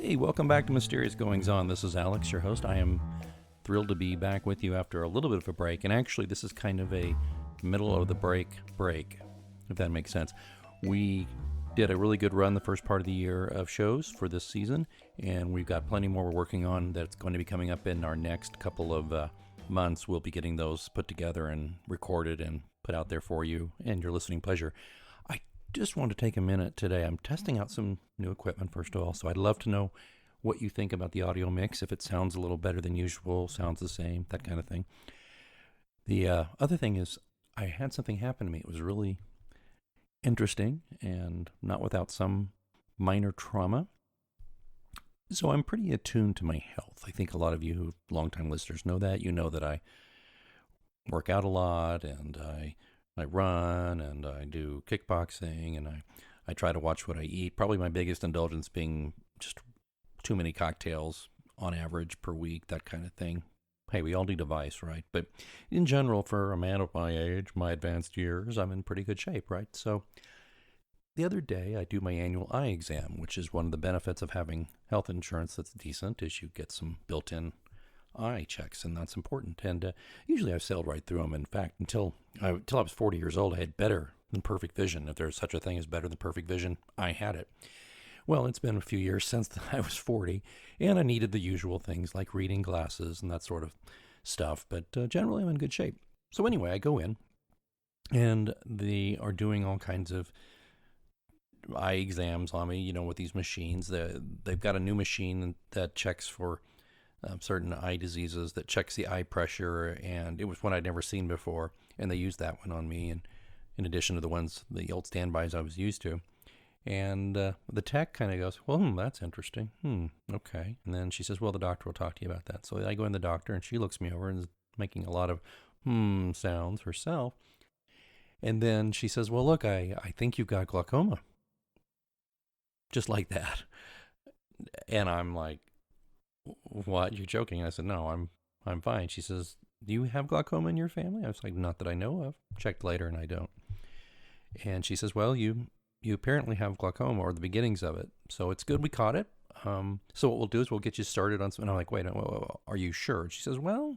Hey, welcome back to Mysterious Goings On. This is Alex, your host. I am thrilled to be back with you after a little bit of a break. And actually, this is kind of a middle of the break, if that makes sense. We did a really good run the first part of the year of shows for this season, and we've got plenty more we're working on that's going to be coming up in our next couple of months. We'll be getting those put together and recorded and put out there for you and your listening pleasure. I just want to take a minute today. I'm testing out some new equipment, first of all, so I'd love to know what you think about the audio mix, if it sounds a little better than usual, sounds the same, that kind of thing. The other thing is, I had something happen to me. It was really interesting and not without some minor trauma. So I'm pretty attuned to my health. I think a lot of you longtime listeners know that. You know that I work out a lot, and I run, and I do kickboxing, and I try to watch what I eat. Probably my biggest indulgence being just too many cocktails on average per week, that kind of thing. Hey, we all need a vice, right? But in general, for a man of my age, my advanced years, I'm in pretty good shape, right? So the other day, I do my annual eye exam, which is one of the benefits of having health insurance that's decent, is you get some built-in eye checks, and that's important. And usually I've sailed right through them. In fact, until I was 40 years old, I had better than perfect vision. If there's such a thing as better than perfect vision, I had it. Well, it's been a few years since I was 40, and I needed the usual things like reading glasses and that sort of stuff, but generally I'm in good shape. So anyway, I go in, and they are doing all kinds of eye exams on me, with these machines. They've got a new machine that checks for certain eye diseases, that checks the eye pressure, and it was one I'd never seen before, and they used that one on me, and in addition to the old standbys I was used to. And the tech kind of goes, well, that's interesting. Okay. And then she says, well, the doctor will talk to you about that. So I go in the doctor, and she looks me over and is making a lot of sounds herself. And then she says, well, look, I think you've got glaucoma. Just like that. And I'm like, what? You're joking? And I said, no, I'm fine. She says, do you have glaucoma in your family? I was like, not that I know of. Checked later, and I don't. And she says, well, you apparently have glaucoma, or the beginnings of it. So it's good we caught it. So what we'll do is we'll get you started on some. And I'm like, wait, are you sure? And she says, well,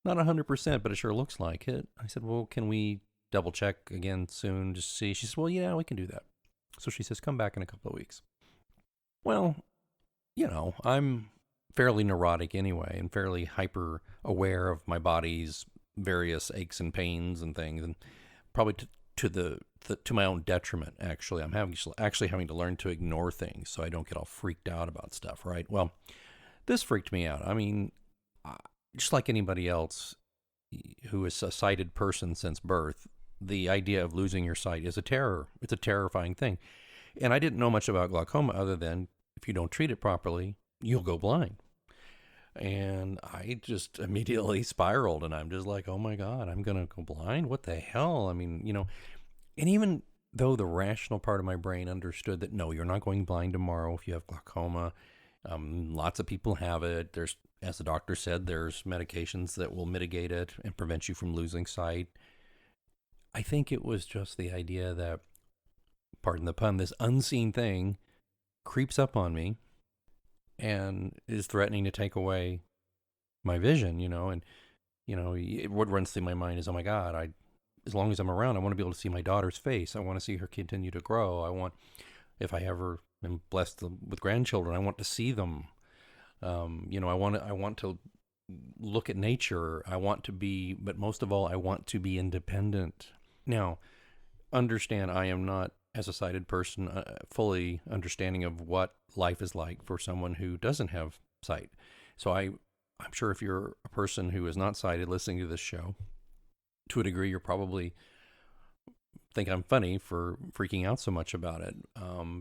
not 100%, but it sure looks like it. I said, well, can we double check again soon just to see? She says, well, yeah, we can do that. So she says, come back in a couple of weeks. Well, I'm fairly neurotic anyway, and fairly hyper aware of my body's various aches and pains and things, and probably to my own detriment. Actually, I'm having to learn to ignore things so I don't get all freaked out about stuff. Right? Well, this freaked me out. I mean, just like anybody else who is a sighted person since birth, the idea of losing your sight is a terror. It's a terrifying thing. And I didn't know much about glaucoma other than if you don't treat it properly, you'll go blind. And I just immediately spiraled, and I'm just like, oh my God, I'm going to go blind? What the hell? I mean, and even though the rational part of my brain understood that, no, you're not going blind tomorrow if you have glaucoma. Lots of people have it. There's, as the doctor said, there's medications that will mitigate it and prevent you from losing sight. I think it was just the idea that, pardon the pun, this unseen thing creeps up on me and is threatening to take away my vision, and, what runs through my mind is, oh my God, as long as I'm around, I want to be able to see my daughter's face. I want to see her continue to grow. If I ever am blessed with grandchildren, I want to see them. I want to look at nature. But most of all, I want to be independent. Now, understand, I am not, as a sighted person, fully understanding of what life is like for someone who doesn't have sight. So I'm sure if you're a person who is not sighted listening to this show, to a degree, you're probably think I'm funny for freaking out so much about it,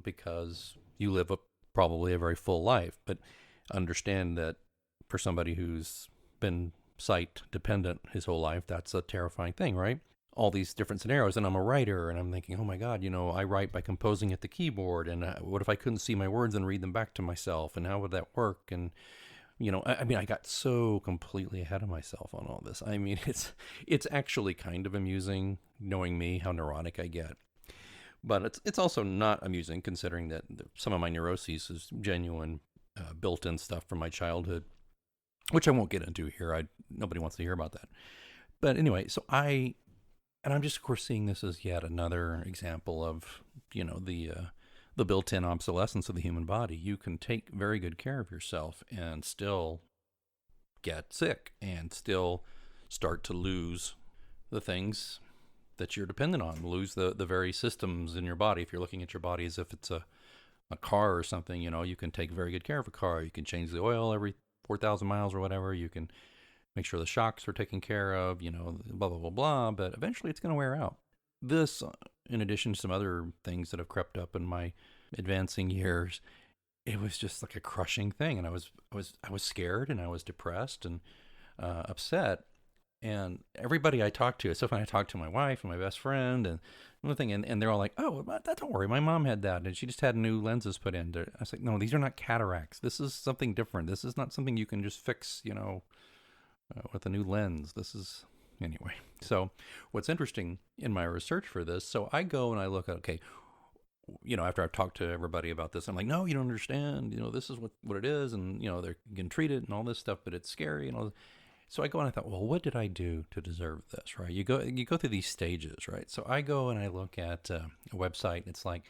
because you live probably a very full life. But understand that for somebody who's been sight dependent his whole life, that's a terrifying thing, right? All these different scenarios, and I'm a writer, and I'm thinking, oh my God, I write by composing at the keyboard, and what if I couldn't see my words and read them back to myself, and how would that work? And I got so completely ahead of myself on all this. I mean, it's actually kind of amusing knowing me, how neurotic I get. But it's also not amusing considering that some of my neuroses is genuine built-in stuff from my childhood, which I won't get into here. Nobody wants to hear about that. But anyway, and I'm just of course seeing this as yet another example of the built-in obsolescence of the human body. You can take very good care of yourself and still get sick and still start to lose the things that you're dependent on, lose the very systems in your body. If you're looking at your body as if it's a car or something, you can take very good care of a car. You can change the oil every 4,000 miles or whatever. You can make sure the shocks are taken care of, blah, blah, blah, blah. But eventually it's going to wear out. This, in addition to some other things that have crept up in my advancing years, it was just like a crushing thing. And I was scared and I was depressed and upset. And everybody I talked to, so when I talked to my wife and my best friend and one thing, and they're all like, "Oh, don't worry, my mom had that, and she just had new lenses put in." I was like, "No, these are not cataracts. This is something different. This is not something you can just fix, with a new lens. This is anyway." So, what's interesting in my research for this, so I go and I look at, okay, after I've talked to everybody about this, I'm like, "No, you don't understand. This is what it is, and they can treat it and all this stuff, but it's scary and all." So I go and I thought, well, what did I do to deserve this, right? You go through these stages, right? So I go and I look at a website, and it's like,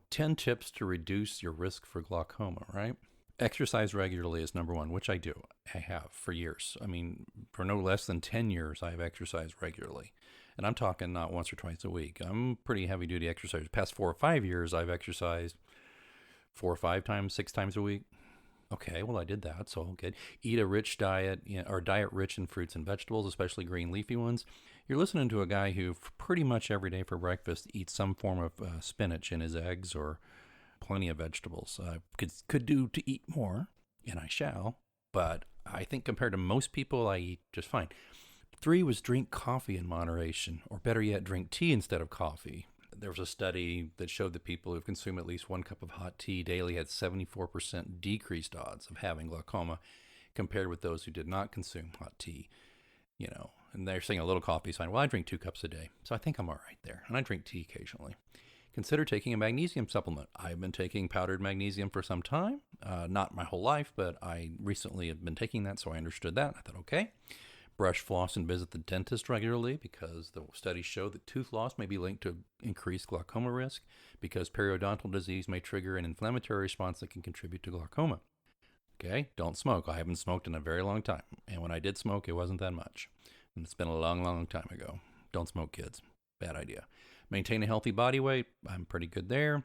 10 tips to reduce your risk for glaucoma, right? Exercise regularly is number one, which I do. I have for years. I mean, for no less than 10 years, I've exercised regularly. And I'm talking not once or twice a week. I'm pretty heavy duty exerciser. The past 4 or 5 years, I've exercised 4 or 5 times, 6 times a week. Okay, well, I did that, so good. Eat a rich diet, or diet rich in fruits and vegetables, especially green leafy ones. You're listening to a guy who pretty much every day for breakfast eats some form of spinach in his eggs or plenty of vegetables. Could do to eat more, and I shall, but I think compared to most people, I eat just fine. 3 was drink coffee in moderation, or better yet, drink tea instead of coffee. There was a study that showed that people who consume at least 1 cup of hot tea daily had 74% decreased odds of having glaucoma compared with those who did not consume hot tea. And they're saying a little coffee is fine. Well, I drink 2 cups a day, so I think I'm all right there. And I drink tea occasionally. Consider taking a magnesium supplement. I've been taking powdered magnesium for some time, not my whole life, but I recently have been taking that, so I understood that. I thought, okay. Brush, floss, and visit the dentist regularly because the studies show that tooth loss may be linked to increased glaucoma risk because periodontal disease may trigger an inflammatory response that can contribute to glaucoma. Okay, don't smoke. I haven't smoked in a very long time. And when I did smoke, it wasn't that much. And it's been a long, long time ago. Don't smoke, kids. Bad idea. Maintain a healthy body weight. I'm pretty good there.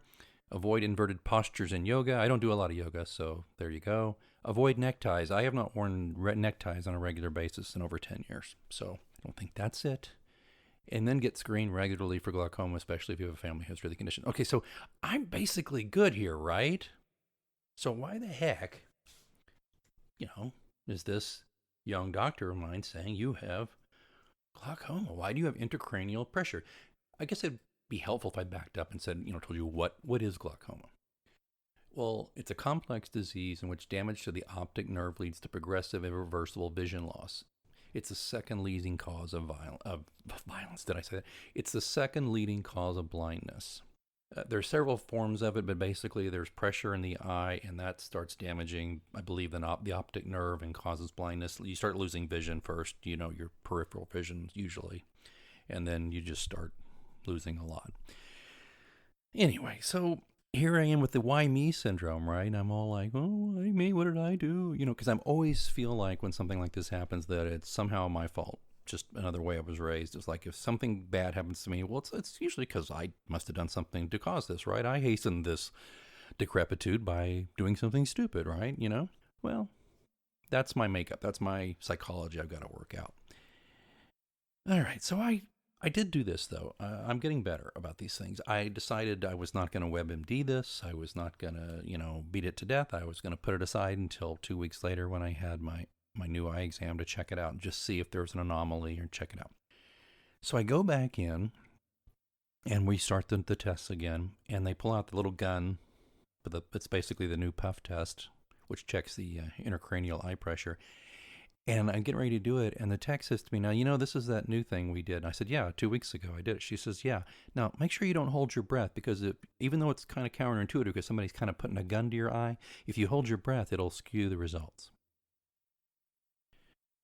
Avoid inverted postures in yoga. I don't do a lot of yoga, so there you go. Avoid neckties. I have not worn neckties on a regular basis in over 10 years, so I don't think that's it. And then get screened regularly for glaucoma, especially if you have a family history of the condition. Okay, so I'm basically good here, right? So why the heck, is this young doctor of mine saying you have glaucoma? Why do you have intracranial pressure? I guess it'd be helpful if I backed up and said, told you what is glaucoma. Well, it's a complex disease in which damage to the optic nerve leads to progressive irreversible vision loss. It's the second leading cause of violence. Did I say that? It's the second leading cause of blindness. There are several forms of it, but basically there's pressure in the eye, and that starts damaging, I believe, the optic nerve and causes blindness. You start losing vision first, your peripheral vision usually, and then you just start losing a lot. Anyway, so here I am with the why me syndrome, right? I'm all like, oh, why me? What did I do? Because I always feel like when something like this happens that it's somehow my fault. Just another way I was raised. It's like if something bad happens to me, well, it's usually because I must have done something to cause this, right? I hastened this decrepitude by doing something stupid, right? Well, that's my makeup. That's my psychology I've got to work out. All right, so I did do this, though. I'm getting better about these things. I decided I was not going to WebMD this. I was not going to, beat it to death. I was going to put it aside until 2 weeks later when I had my new eye exam to check it out and just see if there was an anomaly or check it out. So I go back in and we start the tests again, and they pull out the little gun. It's basically the new puff test, which checks the intracranial eye pressure. And I'm getting ready to do it, and the text says to me, now, this is that new thing we did. And I said, yeah, 2 weeks ago I did it. She says, yeah. Now, make sure you don't hold your breath, because even though it's kind of counterintuitive because somebody's kind of putting a gun to your eye, if you hold your breath, it'll skew the results.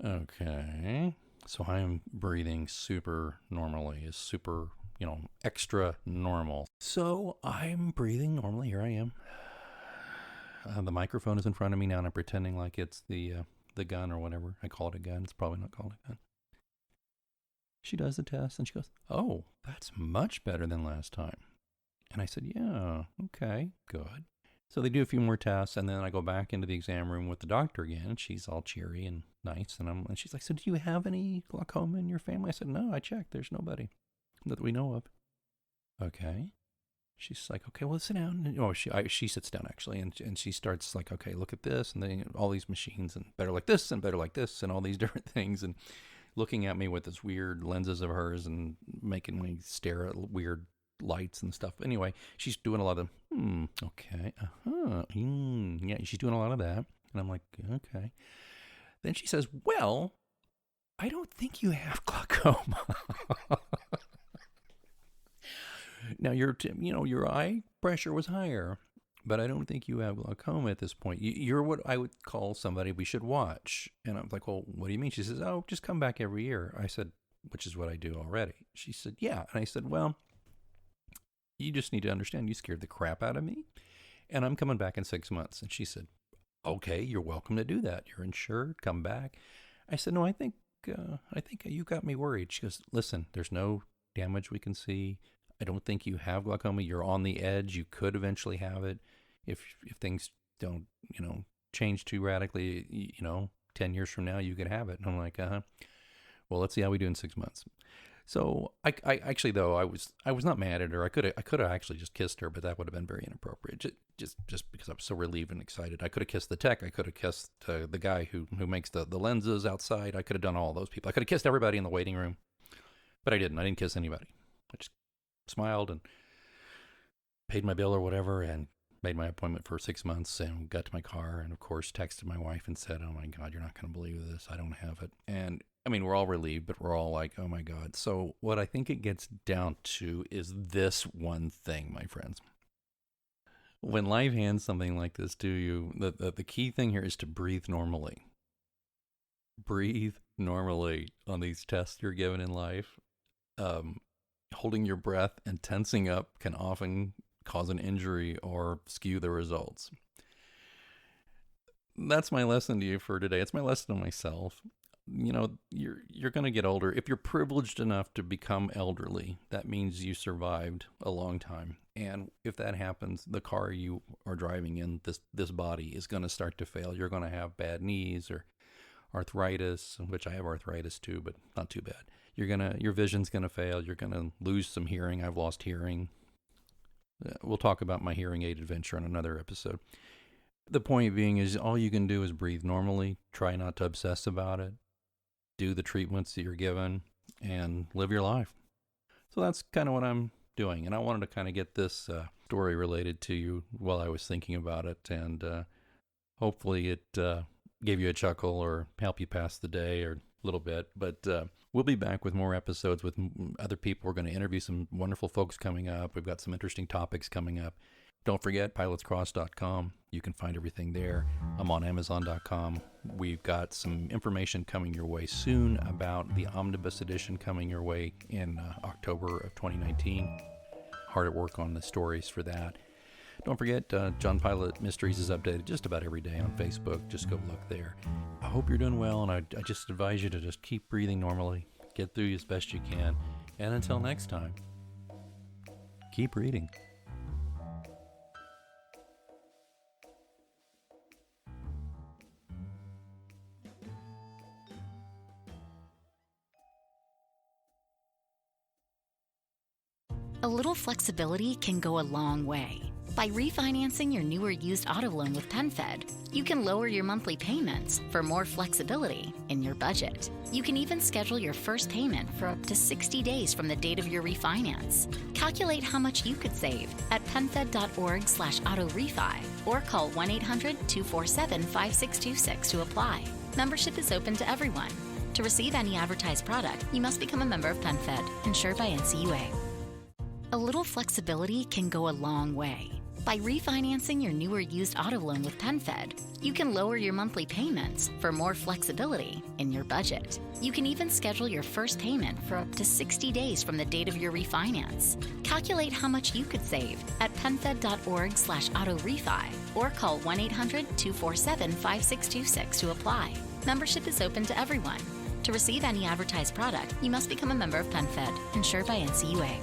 Okay. So I am breathing super normally, is super, extra normal. So I'm breathing normally. Here I am. The microphone is in front of me now, and I'm pretending like it's the gun or whatever. I call it a gun. It's probably not called a gun. She does the test and she goes, oh, that's much better than last time. And I said, yeah, okay, good. So they do a few more tests, and then I go back into the exam room with the doctor again, and she's all cheery and nice. And she's like, so do you have any glaucoma in your family? I said, no, I checked. There's nobody that we know of. Okay. She's like, okay, well, sit down. And, she sits down, actually, and she starts like, okay, look at this, and then all these machines, and better like this, and better like this, and all these different things, and looking at me with this weird lenses of hers and making me stare at weird lights and stuff. Anyway, she's doing a lot of, okay, yeah, she's doing a lot of that, and I'm like, okay. Then she says, well, I don't think you have glaucoma. Now, your eye pressure was higher, but I don't think you have glaucoma at this point. You're what I would call somebody we should watch. And I'm like, well, what do you mean? She says, oh, just come back every year. I said, which is what I do already. She said, yeah. And I said, well, you just need to understand you scared the crap out of me, and I'm coming back in 6 months. And she said, okay, you're welcome to do that. You're insured. Come back. I said, no, I think you got me worried. She goes, listen, there's no damage we can see. I don't think you have glaucoma. You're on the edge. You could eventually have it if things don't, change too radically. 10 years from now, you could have it. And I'm like, well, let's see how we do in 6 months. So I actually, though, I was not mad at her. I could have actually just kissed her, but that would have been very inappropriate. Just because I was so relieved and excited. I could have kissed the tech. I could have kissed the guy who makes the lenses outside. I could have done all those people. I could have kissed everybody in the waiting room, but I didn't. I didn't kiss anybody. I just smiled and paid my bill or whatever, and made my appointment for 6 months, and got to my car, and of course texted my wife and said, oh my God, you're not going to believe this. I don't have it. And I mean, we're all relieved, but we're all like, oh my God. So what I think it gets down to is this one thing, my friends. When life hands something like this to you, the key thing here is to breathe normally. Breathe normally on these tests you're given in life. Holding your breath and tensing up can often cause an injury or skew the results. That's my lesson to you for today. It's my lesson to myself. You're going to get older. If you're privileged enough to become elderly, that means you survived a long time. And if that happens, the car you are driving in, this body, is going to start to fail. You're going to have bad knees or arthritis, which I have arthritis too, but not too bad. Your vision's gonna fail. You're gonna lose some hearing. I've lost hearing. We'll talk about my hearing aid adventure in another episode. The point being is all you can do is breathe normally. Try not to obsess about it. Do the treatments that you're given and live your life. So that's kind of what I'm doing. And I wanted to kind of get this story related to you while I was thinking about it. And hopefully it gave you a chuckle or help you pass the day or a little bit. But we'll be back with more episodes with other people. We're going to interview some wonderful folks coming up. We've got some interesting topics coming up. Don't forget, pilotscross.com. You can find everything there. I'm on Amazon.com. We've got some information coming your way soon about the Omnibus Edition coming your way in October of 2019. Hard at work on the stories for that. Don't forget, John Pilot Mysteries is updated just about every day on Facebook. Just go look there. I hope you're doing well, and I just advise you to just keep breathing normally. Get through as best you can. And until next time, keep reading. A little flexibility can go a long way. By refinancing your new or used auto loan with PenFed, you can lower your monthly payments for more flexibility in your budget. You can even schedule your first payment for up to 60 days from the date of your refinance. Calculate how much you could save at penfed.org/auto-refi or call 1-800-247-5626 to apply. Membership is open to everyone. To receive any advertised product, you must become a member of PenFed, insured by NCUA. A little flexibility can go a long way. By refinancing your new or used auto loan with PenFed, you can lower your monthly payments for more flexibility in your budget. You can even schedule your first payment for up to 60 days from the date of your refinance. Calculate how much you could save at penfed.org/auto-refi or call 1-800-247-5626 to apply. Membership is open to everyone. To receive any advertised product, you must become a member of PenFed, insured by NCUA.